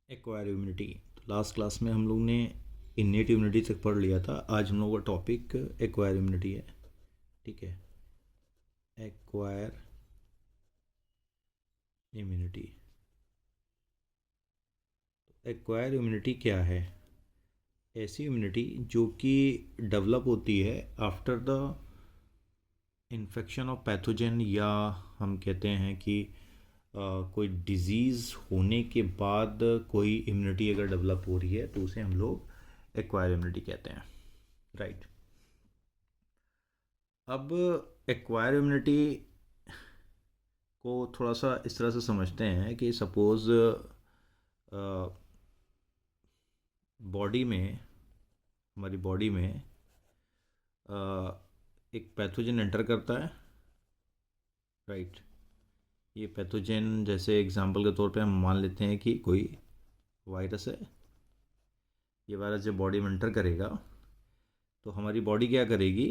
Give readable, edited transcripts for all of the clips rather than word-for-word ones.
Acquire immunity. तो last class में हम लोग ने इन्नेट इम्यूनिटी तक पढ़ लिया था। आज हम लोग का टॉपिक एक्वायर इम्यूनिटी है। ठीक है, एक्वायर इम्यूनिटी। एक्वायर इम्यूनिटी क्या है? ऐसी इम्यूनिटी जो कि डेवलप होती है after the infection of pathogen, या हम कहते हैं कि कोई डिजीज़ होने के बाद कोई इम्यूनिटी अगर डेवलप हो रही है तो उसे हम लोग एक्वायर इम्यूनिटी कहते हैं। राइट। अब एक्वायर इम्यूनिटी को थोड़ा सा इस तरह से समझते हैं कि सपोज़ बॉडी में, हमारी बॉडी में एक पैथोजन एंटर करता है। राइट। ये पैथोजन जैसे एग्जांपल के तौर पे हम मान लेते हैं कि कोई वायरस है। ये वायरस जब बॉडी में एंटर करेगा तो हमारी बॉडी क्या करेगी?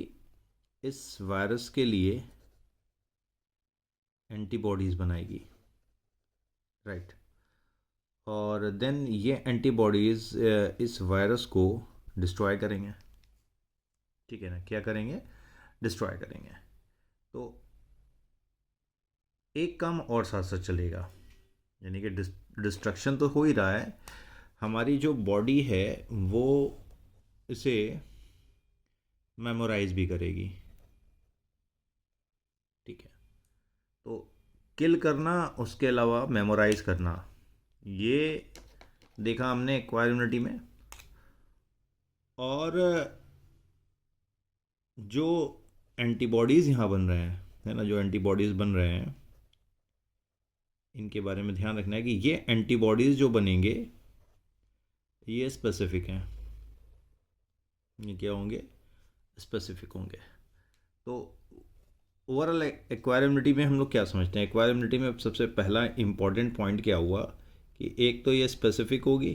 इस वायरस के लिए एंटीबॉडीज़ बनाएगी। राइट। और देन ये एंटीबॉडीज़ इस वायरस को डिस्ट्रॉय करेंगे। ठीक है ना? क्या करेंगे? डिस्ट्रॉय करेंगे। तो एक काम और साथ साथ चलेगा, यानी कि डिस्ट्रक्शन तो हो ही रहा है, हमारी जो बॉडी है वो इसे मेमोराइज भी करेगी। ठीक है। तो किल करना, उसके अलावा मेमोराइज करना, ये देखा हमने एक्वायर इम्यूनिटी में। और जो एंटीबॉडीज़ यहाँ बन रहे हैं, है ना, जो एंटीबॉडीज़ बन रहे हैं, इनके बारे में ध्यान रखना है कि ये एंटीबॉडीज़ जो बनेंगे ये स्पेसिफिक हैं। ये क्या होंगे? स्पेसिफिक होंगे। तो ओवरऑल एक्वायर इम्यूनिटी में हम लोग क्या समझते हैं? एक्वायर इम्यूनिटी में सबसे पहला इंपॉर्टेंट पॉइंट क्या हुआ कि एक तो ये स्पेसिफिक होगी।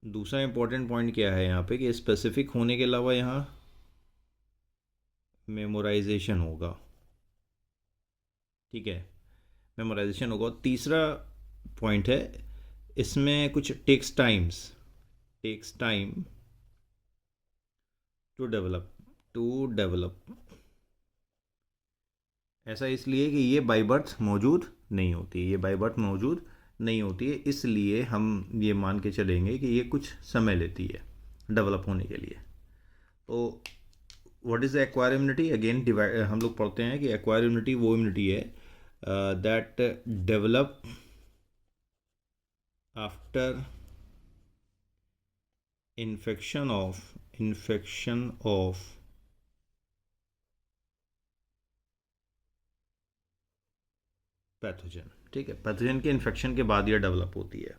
दूसरा इंपॉर्टेंट पॉइंट क्या है यहाँ पे कि स्पेसिफिक होने के अलावा यहाँ मेमोराइजेशन होगा। ठीक है, मेमोराइजेशन होगा। और तीसरा पॉइंट है, इसमें कुछ टेक्स टाइम टू डेवलप। ऐसा इसलिए कि ये बाई बर्थ मौजूद नहीं होती, इसलिए हम ये मान के चलेंगे कि ये कुछ समय लेती है डेवलप होने के लिए। तो what is acquire immunity? Again divide हम लोग पढ़ते हैं कि एक्वायर इम्यूनिटी वो इम्यूनिटी है that develop after infection of pathogen. ठीक है, पैथोजन के इन्फेक्शन के बाद यह डेवलप होती है।